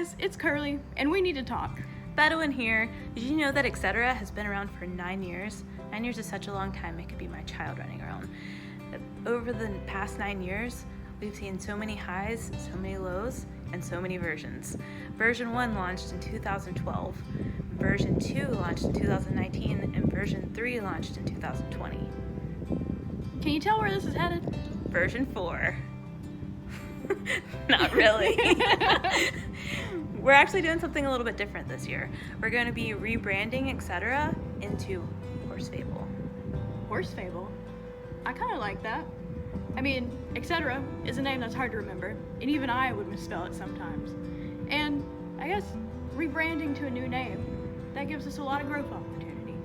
guys, it's Curly, and we need to talk. Bedouin here. Did you know that Eqcetera has been around for 9 years? 9 years is such a long time, it could be my child running around. Over the past 9 years, we've seen so many highs, so many lows, and so many versions. Version 1 launched in 2012, version 2 launched in 2019, and version 3 launched in 2020. Can you tell where this is headed? Version 4. Not really. We're actually doing something a little bit different this year. We're going to be rebranding Eqcetera into Horse Fable. Horse Fable? I kind of like that. I mean, Eqcetera is a name that's hard to remember, and even I would misspell it sometimes. And I guess rebranding to a new name, that gives us a lot of growth opportunity.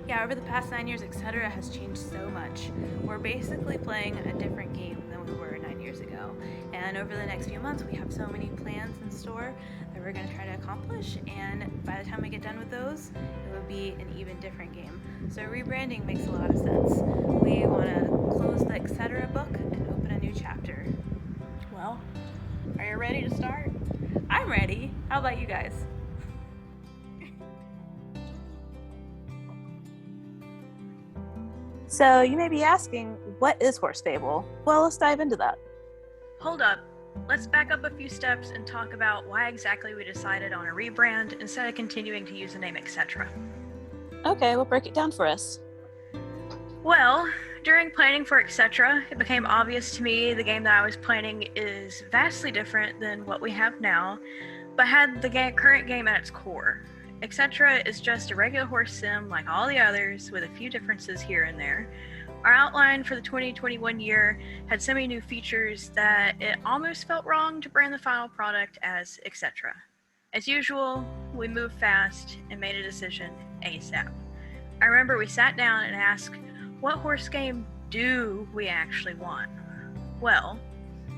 Yeah, over the past 9 years, Eqcetera has changed so much. We're basically playing a different game than we were 9 years ago. And over the next few months, we have so many plans in store that we're going to try to accomplish. And by the time we get done with those, it will be an even different game. So rebranding makes a lot of sense. We want to close the Eqcetera book and open a new chapter. Well, are you ready to start? I'm ready. How about you guys? So you may be asking, what is Horse Fable? Well, let's dive into that. Hold up. Let's back up a few steps and talk about why exactly we decided on a rebrand instead of continuing to use the name Eqcetera. Okay, we'll break it down for us. Well, during planning for Eqcetera, it became obvious to me the game that I was planning is vastly different than what we have now, but had the current game at its core. Eqcetera is just a regular horse sim like all the others, with a few differences here and there. Our outline for the 2021 year had so many new features that it almost felt wrong to brand the final product as Eqcetera. As usual, we moved fast and made a decision ASAP. I remember we sat down and asked, what horse game do we actually want? Well,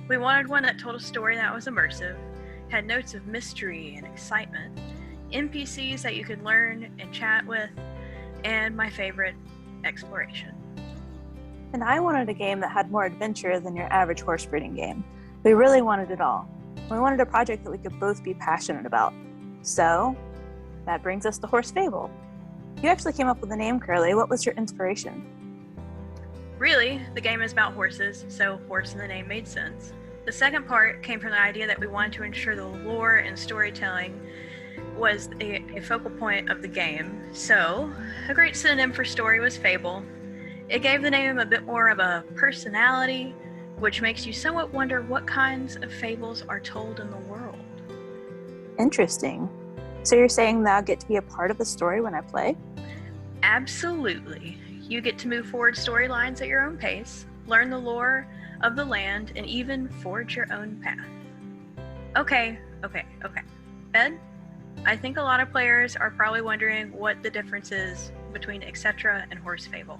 we wanted one that told a story that was immersive, had notes of mystery and excitement, NPCs that you could learn and chat with, and my favorite, exploration. And I wanted a game that had more adventure than your average horse breeding game. We really wanted it all. We wanted a project that we could both be passionate about. So, that brings us to Horse Fable. You actually came up with the name, Curly. What was your inspiration? Really, the game is about horses, so horse in the name made sense. The second part came from the idea that we wanted to ensure the lore and storytelling was a focal point of the game. So, a great synonym for story was Fable. It gave the name a bit more of a personality, which makes you somewhat wonder what kinds of fables are told in the world. Interesting. So you're saying that I'll get to be a part of the story when I play? Absolutely. You get to move forward storylines at your own pace, learn the lore of the land, and even forge your own path. Okay. Ed, I think a lot of players are probably wondering what the difference is between Eqcetera and Horse Fable.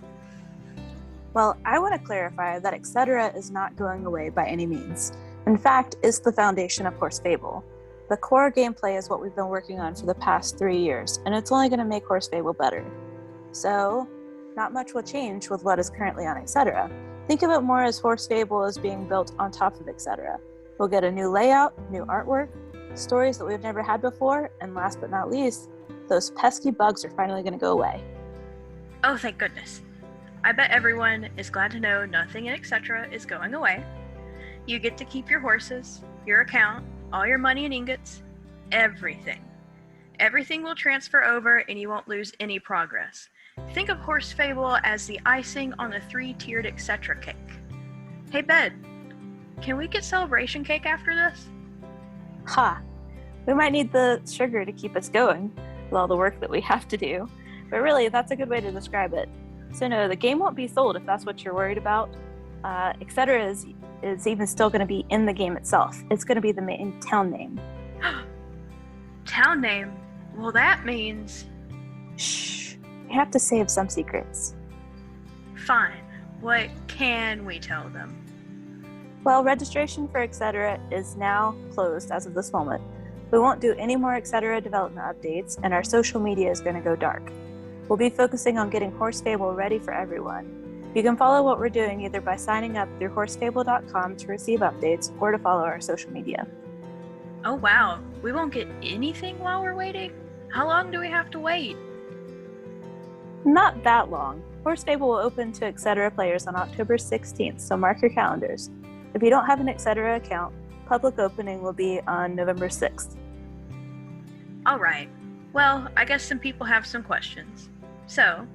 Well, I want to clarify that Eqcetera is not going away by any means. In fact, it's the foundation of Horse Fable. The core gameplay is what we've been working on for the past 3 years, and it's only going to make Horse Fable better. So, not much will change with what is currently on Eqcetera. Think of it more as Horse Fable is being built on top of Eqcetera. We'll get a new layout, new artwork, stories that we've never had before, and last but not least, those pesky bugs are finally going to go away. Oh, thank goodness. I bet everyone is glad to know nothing in Eqcetera is going away. You get to keep your horses, your account, all your money and ingots, everything. Everything will transfer over and you won't lose any progress. Think of Horse Fable as the icing on the 3-tiered Eqcetera cake. Hey, Bed, can we get celebration cake after this? Ha! We might need the sugar to keep us going with all the work that we have to do. But really, that's a good way to describe it. So no, the game won't be sold if that's what you're worried about. Eqcetera is even still going to be in the game itself. It's going to be the main town name. Town name? Well, that means... Shh. We have to save some secrets. Fine. What can we tell them? Well, registration for Eqcetera is now closed as of this moment. We won't do any more Eqcetera development updates, and our social media is going to go dark. We'll be focusing on getting Horse Fable ready for everyone. You can follow what we're doing either by signing up through horsefable.com to receive updates or to follow our social media. Oh wow, we won't get anything while we're waiting? How long do we have to wait? Not that long. Horse Fable will open to Eqcetera players on October 16th, so mark your calendars. If you don't have an Eqcetera account, public opening will be on November 6th. Alright, well, I guess some people have some questions. So,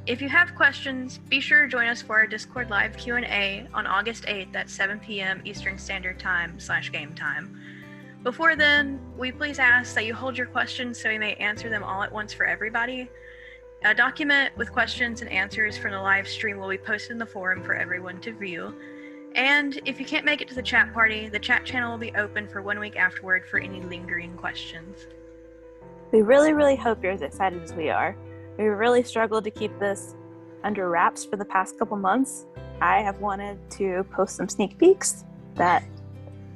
if you have questions, be sure to join us for our Discord live Q&A on August 8th at 7 p.m. Eastern Standard Time /game time. Before then, we please ask that you hold your questions so we may answer them all at once for everybody. A document with questions and answers from the live stream will be posted in the forum for everyone to view. And if you can't make it to the chat party, the chat channel will be open for 1 week afterward for any lingering questions. We really hope you're as excited as we are. We really struggled to keep this under wraps for the past couple months. I have wanted to post some sneak peeks that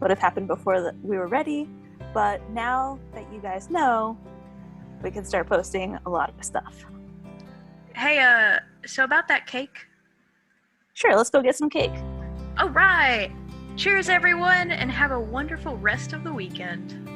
would have happened before we were ready, but now that you guys know, we can start posting a lot of stuff. Hey, so about that cake? Sure, let's go get some cake. All right! Cheers, everyone, and have a wonderful rest of the weekend.